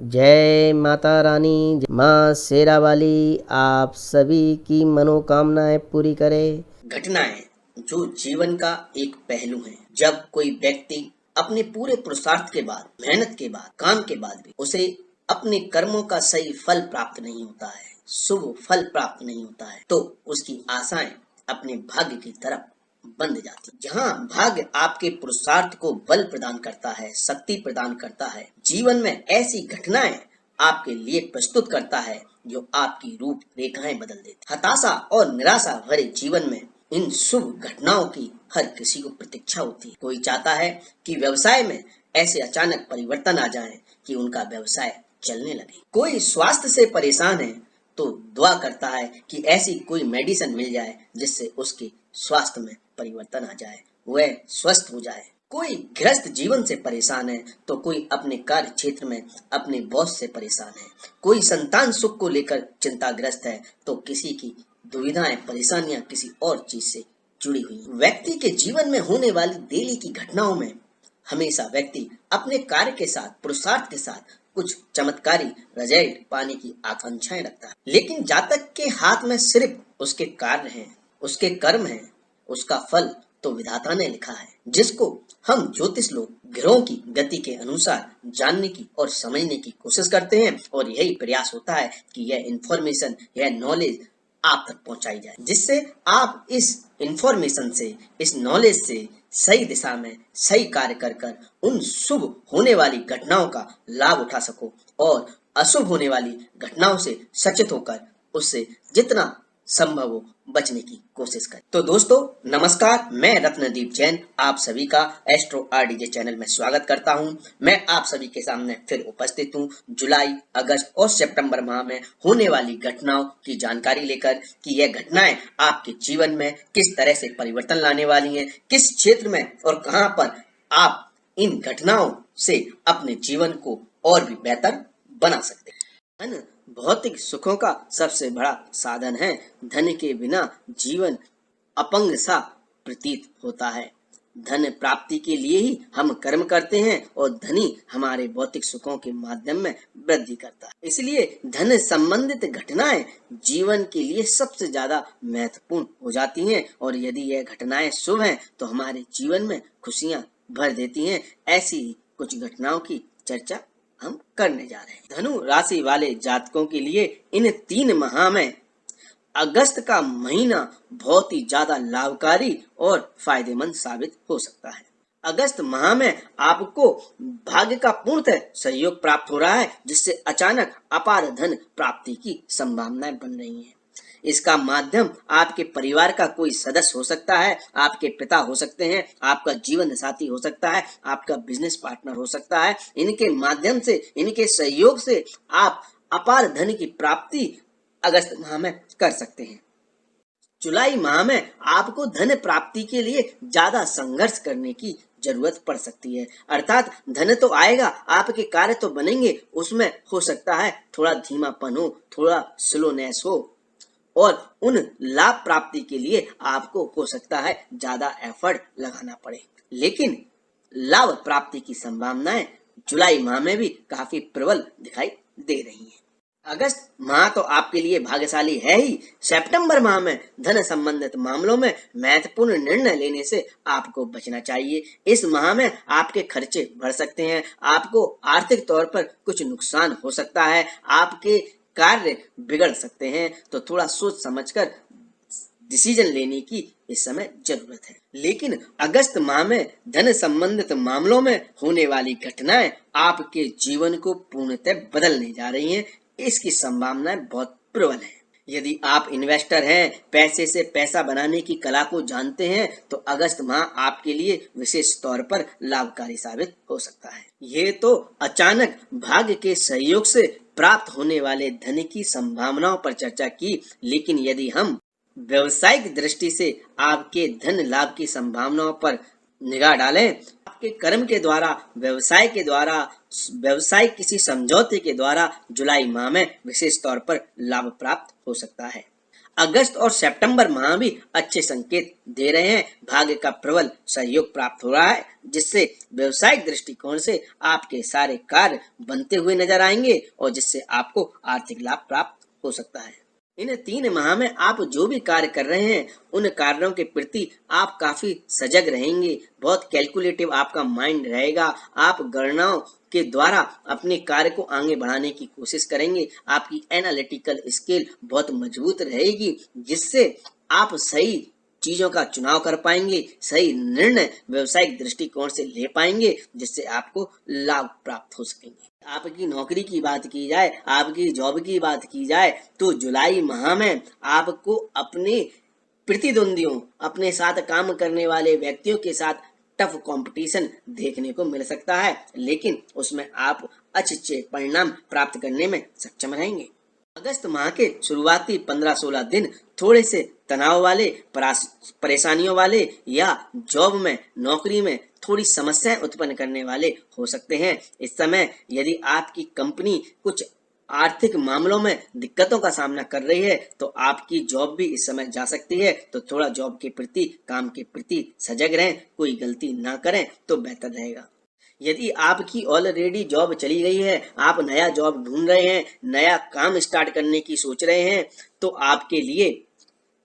जय माता रानी, माँ शेरा वाली आप सभी की मनोकामनाएं पूरी करे। घटनाएं जो जीवन का एक पहलू है। जब कोई व्यक्ति अपने पूरे पुरुषार्थ के बाद, मेहनत के बाद, काम के बाद भी उसे अपने कर्मों का सही फल प्राप्त नहीं होता है, शुभ फल प्राप्त नहीं होता है, तो उसकी आशाएं अपने भाग्य की तरफ बंध जाती। जहाँ भाग्य आपके पुरुषार्थ को बल प्रदान करता है, शक्ति प्रदान करता है, जीवन में ऐसी घटनाएं आपके लिए प्रस्तुत करता है जो आपकी रूप रेखाएं बदल देती। हताशा और निराशा भरे जीवन में इन शुभ घटनाओं की हर किसी को प्रतीक्षा होती है। कोई चाहता है कि व्यवसाय में ऐसे अचानक परिवर्तन आ जाए कि उनका व्यवसाय चलने लगे। कोई स्वास्थ्य से परेशान है तो दुआ करता है कि ऐसी कोई मेडिसिन मिल जाए जिससे उसके स्वास्थ्य में परिवर्तन आ जाए, वह स्वस्थ हो जाए। कोई गृहस्थ जीवन से परेशान है तो कोई अपने कार्य क्षेत्र में अपने बॉस से परेशान है। कोई संतान सुख को लेकर चिंताग्रस्त है तो किसी की दुविधाएं, परेशानियां किसी और चीज से जुड़ी हुई। व्यक्ति के जीवन में होने वाली डेली की घटनाओं में हमेशा व्यक्ति अपने कार्य के साथ, पुरुषार्थ के साथ कुछ चमत्कारी रिजल्ट पाने की आकांक्षाएं रखता है, लेकिन जातक के हाथ में सिर्फ उसके कार्य हैं, उसके कर्म हैं, उसका फल तो विधाता ने लिखा है, जिसको हम ज्योतिष लोग ग्रहों की गति के अनुसार जानने की और समझने की कोशिश करते हैं। और यही प्रयास होता है कि यह इंफॉर्मेशन, यह नॉलेज आप तक पहुंचाई जाए, जिससे आप इस इंफॉर्मेशन से, इस नॉलेज से सही दिशा में सही कार्य कर कर उन शुभ होने वाली घटनाओं का लाभ उठा सको और अशुभ होने वाली घटनाओं से सचेत होकर उससे जितना संभव हो बचने की कोशिश करें। तो दोस्तों नमस्कार, मैं रत्नदीप जैन आप सभी का एस्ट्रो आरडीजे चैनल में स्वागत करता हूं। मैं आप सभी के सामने फिर उपस्थित हूं जुलाई, अगस्त और सितंबर माह में होने वाली घटनाओं की जानकारी लेकर कि यह घटनाएं आपके जीवन में किस तरह से परिवर्तन लाने वाली हैं, किस क्षेत्र में और कहां पर आप इन घटनाओं से अपने जीवन को और भी बेहतर बना सकते हैं। धन भौतिक सुखों का सबसे बड़ा साधन है। धन के बिना जीवन अपंग सा प्रतीत होता है। धन प्राप्ति के लिए ही हम कर्म करते हैं और धनी हमारे भौतिक सुखों के माध्यम में वृद्धि करता है। इसलिए धन संबंधित घटनाएं जीवन के लिए सबसे ज्यादा महत्वपूर्ण हो जाती हैं और यदि यह घटनाएं शुभ हैं तो हमारे जीवन में खुशियां भर देती हैं। ऐसी ही कुछ घटनाओं की चर्चा हम करने जा रहे हैं। धनु राशि वाले जातकों के लिए इन 3 माह में अगस्त का महीना बहुत ही ज्यादा लाभकारी और फायदेमंद साबित हो सकता है। अगस्त माह में आपको भाग्य का पूर्णतः सहयोग प्राप्त हो रहा है, जिससे अचानक अपार धन प्राप्ति की संभावनाएं बन रही हैं। इसका माध्यम आपके परिवार का कोई सदस्य हो सकता है, आपके पिता हो सकते हैं, आपका जीवन साथी हो सकता है, आपका बिजनेस पार्टनर हो सकता है। इनके माध्यम से, इनके सहयोग से आप अपार धन की प्राप्ति अगस्त माह में कर सकते हैं। जुलाई माह में आपको धन प्राप्ति के लिए ज्यादा संघर्ष करने की जरूरत पड़ सकती है, अर्थात धन तो आएगा, आपके कार्य तो बनेंगे, उसमें हो सकता है थोड़ा धीमापन हो, थोड़ा स्लोनेस हो और उन लाभ प्राप्ति के लिए आपको हो सकता है ज्यादा एफर्ट लगाना पड़े, लेकिन लाभ प्राप्ति की संभावनाएं जुलाई माह में भी काफी प्रबल दिखाई दे रही हैं। अगस्त माह तो आपके लिए भाग्यशाली है ही। सितंबर माह में धन संबंधित मामलों में महत्वपूर्ण निर्णय लेने से आपको बचना चाहिए। इस माह में आपके खर्चे बढ़ सकते हैं, आपको आर्थिक तौर पर कुछ नुकसान हो सकता है, आपके कार्य बिगड़ सकते हैं, तो थोड़ा सोच समझकर डिसीजन लेने की इस समय जरूरत है। लेकिन अगस्त माह में धन संबंधित मामलों में होने वाली घटनाएं आपके जीवन को पूर्णतः बदलने जा रही हैं। इसकी संभावनाएं बहुत प्रबल है। यदि आप इन्वेस्टर हैं, पैसे से पैसा बनाने की कला को जानते हैं, तो अगस्त माह आपके लिए विशेष तौर पर लाभकारी साबित हो सकता है। ये तो अचानक भाग्य के सहयोग से प्राप्त होने वाले धन की संभावनाओं पर चर्चा की, लेकिन यदि हम व्यवसायिक दृष्टि से आपके धन लाभ की संभावनाओं पर निगाह डालें, आपके कर्म के द्वारा, व्यवसाय के द्वारा, व्यवसायिक किसी समझौते के द्वारा जुलाई माह में विशेष तौर पर लाभ प्राप्त हो सकता है। अगस्त और सितंबर माह भी अच्छे संकेत दे रहे हैं। भाग्य का प्रबल सहयोग प्राप्त हो रहा है, जिससे व्यवसायिक दृष्टिकोण से आपके सारे कार्य बनते हुए नजर आएंगे और जिससे आपको आर्थिक लाभ प्राप्त हो सकता है। इन 3 माह में आप जो भी कार्य कर रहे हैं उन कार्यों के प्रति आप काफी सजग रहेंगे। बहुत कैलकुलेटिव आपका माइंड रहेगा। आप गणनाओं के द्वारा अपने कार्य को आगे बढ़ाने की कोशिश करेंगे। आपकी एनालिटिकल स्किल बहुत मजबूत रहेगी, जिससे आप सही चीजों का चुनाव कर पाएंगे, सही निर्णय व्यवसायिक दृष्टिकोण से ले पाएंगे, जिससे आपको लाभ प्राप्त हो सकेंगे। आपकी नौकरी की बात की जाए, आपकी जॉब की बात की जाए, तो जुलाई माह में आपको अपने प्रतिद्वंदियों, अपने साथ काम करने वाले व्यक्तियों के साथ टफ कंपटीशन देखने को मिल सकता है, लेकिन उसमें आप अच्छे परिणाम प्राप्त करने में सक्षम रहेंगे। अगस्त माह के शुरुआती 15-16 दिन थोड़े से तनाव वाले, परेशानियों वाले या जॉब में, नौकरी में थोड़ी समस्याएं उत्पन्न करने वाले हो सकते हैं। इस समय यदि आपकी कंपनी कुछ आर्थिक मामलों में दिक्कतों का सामना कर रही है तो आपकी जॉब भी इस समय जा सकती है। तो थोड़ा जॉब के प्रति, काम के प्रति सजग रहें, कोई गलती ना करें तो बेहतर रहेगा। यदि आपकी ऑलरेडी जॉब चली गई है, आप नया जॉब ढूंढ रहे हैं, नया काम स्टार्ट करने की सोच रहे हैं, तो आपके लिए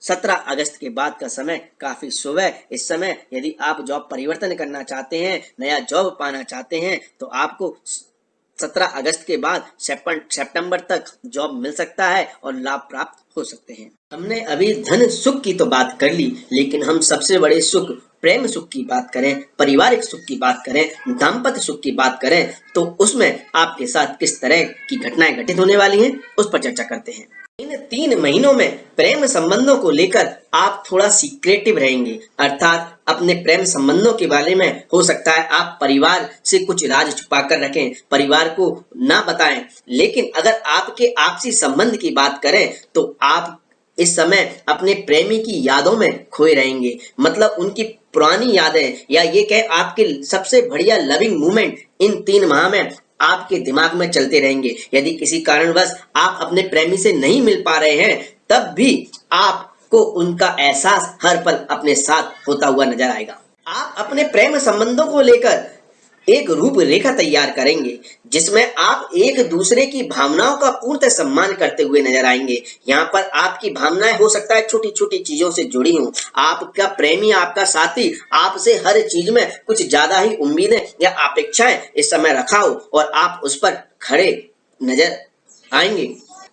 17 अगस्त के बाद का समय काफी शुभ है। इस समय यदि आप जॉब परिवर्तन करना चाहते हैं, नया जॉब पाना चाहते हैं, तो आपको 17 अगस्त के बाद सितंबर तक जॉब मिल सकता है और लाभ प्राप्त हो सकते हैं। हमने अभी धन सुख की तो बात कर ली, लेकिन हम सबसे बड़े सुख, प्रेम सुख की बात करें, पारिवारिक सुख की बात करें, दाम्पत्य सुख की बात करें, तो उसमें आपके साथ किस तरह की घटनाएं घटित होने वाली हैं, उस पर चर्चा करते हैं। इन 3 महीनों में प्रेम संबंधों को लेकर आप थोड़ा सीक्रेटिव रहेंगे, अर्थात अपने प्रेम संबंधों के बारे में हो सकता है आप परिवार से कुछ राज छुपा कर रखें, परिवार को ना बताएं। लेकिन अगर आपके आपसी संबंध की बात करें तो आप इस समय अपने प्रेमी की यादों में खोए रहेंगे, मतलब उनकी पुरानी यादें, या ये कहें आपके सबसे बढ़िया लविंग मोमेंट इन 3 माह में आपके दिमाग में चलते रहेंगे। यदि किसी कारणवश आप अपने प्रेमी से नहीं मिल पा रहे हैं, तब भी आपको उनका एहसास हर पल अपने साथ होता हुआ नजर आएगा। आप अपने प्रेम संबंधों को लेकर एक रूपरेखा तैयार करेंगे, जिसमें आप एक दूसरे की भावनाओं का पूर्णतः सम्मान करते हुए नजर आएंगे। यहाँ पर आपकी भावनाएं हो सकता है छोटी छोटी चीजों से जुड़ी हों। आपका प्रेमी, आपका साथी आपसे हर चीज में कुछ ज्यादा ही उम्मीदें या अपेक्षाएं इस समय रखा हो और आप उस पर खड़े नजर आएंगे,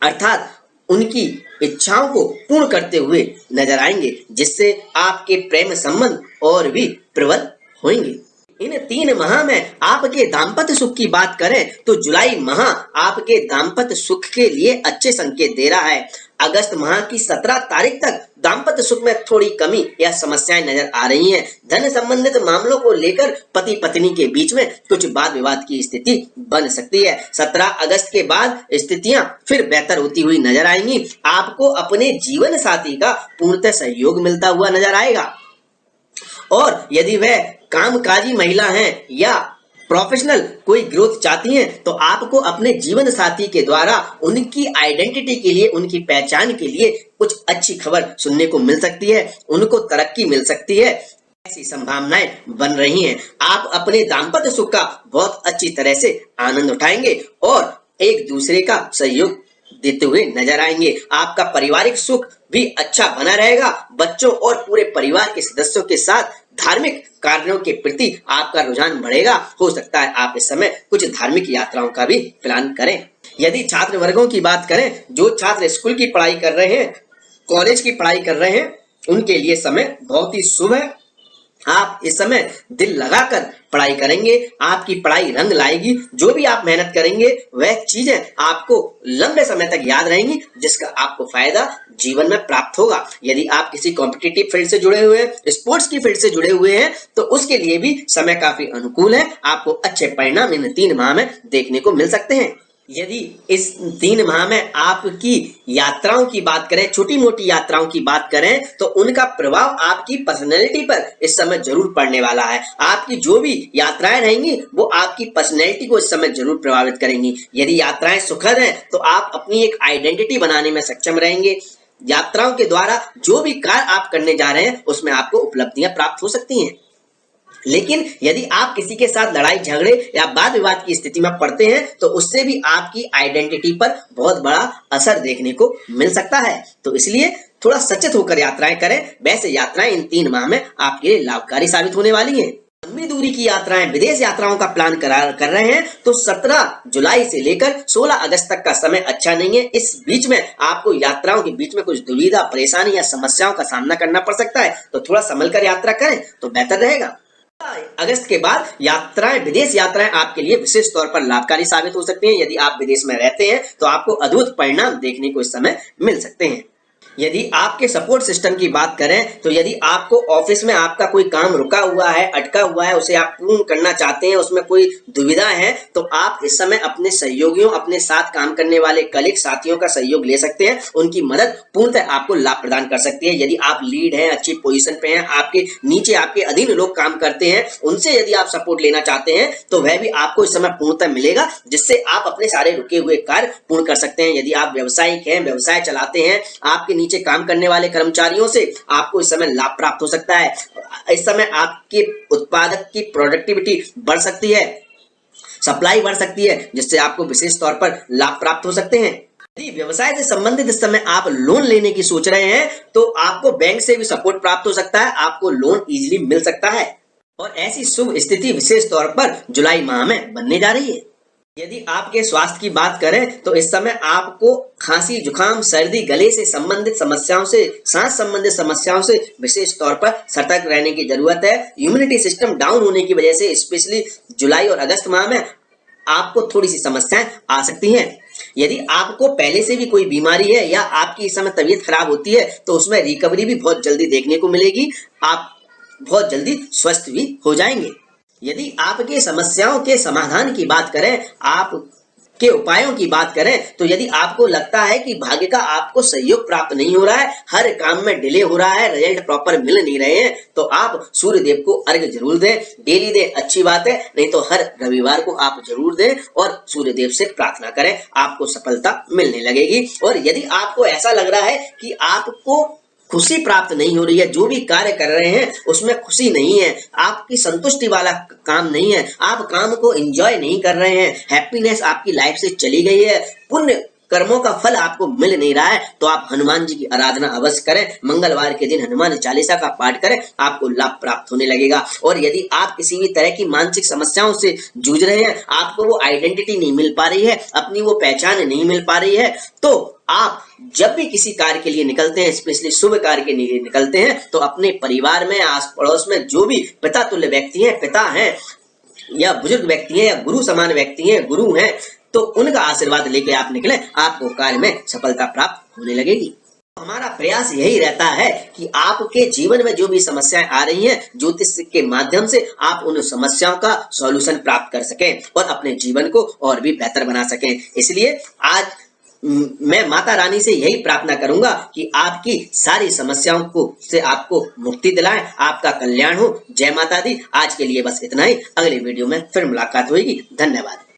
अर्थात उनकी इच्छाओं को पूर्ण करते हुए नजर आएंगे, जिससे आपके प्रेम संबंध और भी प्रबल होंगे। इन 3 माह में आपके दाम्पत्य सुख की बात करें तो जुलाई माह आपके दाम्पत्य सुख के लिए अच्छे संकेत दे रहा है। अगस्त माह की 17 तारीख तक दाम्पत्य सुख में थोड़ी कमी या समस्याएं नजर आ रही हैं। धन संबंधित मामलों को लेकर पति पत्नी के बीच में कुछ वाद विवाद की स्थिति बन सकती है। 17 अगस्त के बाद स्थितियां फिर बेहतर होती हुई नजर आएंगी। आपको अपने जीवन साथी का पूर्णतः सहयोग मिलता हुआ नजर आएगा, और यदि वह कामकाजी महिला हैं या प्रोफेशनल कोई ग्रोथ चाहती हैं, तो आपको अपने जीवन साथी के द्वारा उनकी आइडेंटिटी के लिए, उनकी पहचान के लिए कुछ अच्छी खबर सुनने को मिल सकती है, उनको तरक्की मिल सकती है, ऐसी संभावनाएं बन रही हैं। आप अपने दाम्पत्य सुख का बहुत अच्छी तरह से आनंद उठाएंगे और एक दूसरे का सहयोग देते हुए नजर आएंगे। आपका पारिवारिक सुख भी अच्छा बना रहेगा। बच्चों और पूरे परिवार के सदस्यों के साथ धार्मिक कार्यों के प्रति आपका रुझान बढ़ेगा। हो सकता है आप इस समय कुछ धार्मिक यात्राओं का भी प्लान करें। यदि छात्र वर्गों की बात करें, जो छात्र स्कूल की पढ़ाई कर रहे हैं, कॉलेज की पढ़ाई कर रहे हैं, उनके लिए समय बहुत ही शुभ है। आप इस समय दिल लगाकर पढ़ाई करेंगे, आपकी पढ़ाई रंग लाएगी। जो भी आप मेहनत करेंगे वह चीजें आपको लंबे समय तक याद रहेंगी, जिसका आपको फायदा जीवन में प्राप्त होगा। यदि आप किसी कॉम्पिटिटिव फील्ड से जुड़े हुए हैं, स्पोर्ट्स की फील्ड से जुड़े हुए हैं, तो उसके लिए भी समय काफी अनुकूल है। आपको अच्छे परिणाम इन 3 माह में देखने को मिल सकते हैं। यदि इस 3 माह में आपकी यात्राओं की बात करें, छोटी मोटी यात्राओं की बात करें, तो उनका प्रभाव आपकी पर्सनैलिटी पर इस समय जरूर पड़ने वाला है। आपकी जो भी यात्राएं रहेंगी वो आपकी पर्सनैलिटी को इस समय जरूर प्रभावित करेंगी। यदि यात्राएं सुखद हैं तो आप अपनी एक आइडेंटिटी बनाने में सक्षम रहेंगे। यात्राओं के द्वारा जो भी कार्य आप करने जा रहे हैं उसमें आपको उपलब्धियां प्राप्त हो सकती हैं। लेकिन यदि आप किसी के साथ लड़ाई झगड़े या वाद विवाद की स्थिति में पड़ते हैं तो उससे भी आपकी आइडेंटिटी पर बहुत बड़ा असर देखने को मिल सकता है। तो इसलिए थोड़ा सचेत होकर यात्राएं करें। वैसे यात्राएं इन 3 माह में आपके लिए लाभकारी साबित होने वाली हैं। लंबी दूरी की यात्राएं, विदेश यात्राओं का प्लान कर रहे हैं तो 17 जुलाई से लेकर 16 अगस्त तक का समय अच्छा नहीं है। इस बीच में आपको यात्राओं के बीच में कुछ दुविधा, परेशानी या समस्याओं का सामना करना पड़ सकता है, तो थोड़ा संभल कर यात्रा करें तो बेहतर रहेगा। अगस्त के बाद यात्राएं, विदेश यात्राएं आपके लिए विशेष तौर पर लाभकारी साबित हो सकती हैं। यदि आप विदेश में रहते हैं तो आपको अद्भुत परिणाम देखने को इस समय मिल सकते हैं। यदि आपके सपोर्ट सिस्टम की बात करें तो यदि आपको ऑफिस में आपका कोई काम रुका हुआ है, अटका हुआ है, उसे आप पूर्ण करना चाहते हैं, उसमें कोई दुविधा है, तो आप इस समय अपने सहयोगियों, अपने साथ काम करने वाले कलीग, साथियों का सहयोग ले सकते हैं। उनकी मदद पूर्णतः आपको लाभ प्रदान कर सकती है। यदि आप लीड हैं, अच्छी पोजीशन पे हैं, आपके नीचे आपके अधीन लोग काम करते हैं, उनसे यदि आप सपोर्ट लेना चाहते हैं तो वह भी आपको इस समय पूर्णतः मिलेगा, जिससे आप अपने सारे रुके हुए कार्य पूर्ण कर सकते हैं। यदि आप व्यवसायिक हैं, व्यवसाय चलाते हैं, आपके नीचे काम करने वाले कर्मचारियों से आपको इस समय लाभ प्राप्त हो सकता है। इस समय आपके उत्पादक की प्रोडक्टिविटी बढ़ सकती है, सप्लाई बढ़ सकती है, जिससे आपको विशेष तौर पर लाभ प्राप्त हो सकते हैं। यदि व्यवसाय से संबंधित इस समय आप लोन लेने की सोच रहे हैं तो आपको बैंक से भी सपोर्ट प्राप्त हो सकता है, आपको लोन इजीली मिल सकता है और ऐसी शुभ स्थिति विशेष तौर पर जुलाई माह में बनने जा रही है। यदि आपके स्वास्थ्य की बात करें तो इस समय आपको खांसी, जुकाम, सर्दी, गले से संबंधित समस्याओं से, सांस संबंधित समस्याओं से विशेष तौर पर सतर्क रहने की जरूरत है। इम्यूनिटी सिस्टम डाउन होने की वजह से स्पेशली जुलाई और अगस्त माह में आपको थोड़ी सी समस्याएं आ सकती हैं। यदि आपको पहले से भी कोई बीमारी है या आपकी इस समय तबीयत खराब होती है तो उसमें रिकवरी भी बहुत जल्दी देखने को मिलेगी, आप बहुत जल्दी स्वस्थ भी हो जाएंगे। यदि आपके समस्याओं के समाधान की बात करें, आपके उपायों की बात करें, तो यदि आपको लगता है कि भाग्य का आपको सहयोग प्राप्त नहीं हो रहा है, हर काम में डिले हो रहा है, रिजल्ट प्रॉपर मिल नहीं रहे हैं, तो आप सूर्य देव को अर्घ्य जरूर दें। डेली दें, अच्छी बात है, नहीं तो हर रविवार को आप जरूर दें और सूर्य देव से प्रार्थना करें, आपको सफलता मिलने लगेगी। और यदि आपको ऐसा लग रहा है कि आपको खुशी प्राप्त नहीं हो रही है, जो भी कार्य कर रहे हैं उसमें खुशी नहीं है, आपकी संतुष्टि वाला काम नहीं है, आप काम को एंजॉय नहीं कर रहे हैं, हैप्पीनेस आपकी लाइफ से चली गई है, पुण्य कर्मों का फल आपको मिल नहीं रहा है, तो आप हनुमान जी की आराधना अवश्य करें। मंगलवार के दिन हनुमान चालीसा का पाठ करें, आपको लाभ प्राप्त होने लगेगा। और यदि आप किसी भी तरह की मानसिक समस्याओं से जूझ रहे हैं, आपको वो आइडेंटिटी नहीं मिल पा रही है, अपनी वो पहचान नहीं मिल पा रही है, तो आप जब भी किसी कार्य के लिए निकलते हैं, स्पेशली शुभ कार्य के लिए निकलते हैं, तो अपने परिवार में, आस पड़ोस में जो भी पिता तुल्य व्यक्ति हैं, पिता हैं या बुजुर्ग व्यक्ति हैं या गुरु समान व्यक्ति हैं, गुरु हैं, तो उनका आशीर्वाद लेके आप निकलें, आपको कार्य में सफलता प्राप्त होने लगेगी। हमारा प्रयास यही रहता है कि आपके जीवन में जो भी समस्याएं आ रही हैं, ज्योतिष के माध्यम से आप उन समस्याओं का सॉल्यूशन प्राप्त कर सकें और अपने जीवन को और भी बेहतर बना सकें। इसलिए आज मैं माता रानी से यही प्रार्थना करूंगा कि आपकी सारी समस्याओं को से आपको मुक्ति दिलाएं, आपका कल्याण हो। जय माता दी। आज के लिए बस इतना ही, अगले वीडियो में फिर मुलाकात होगी। धन्यवाद।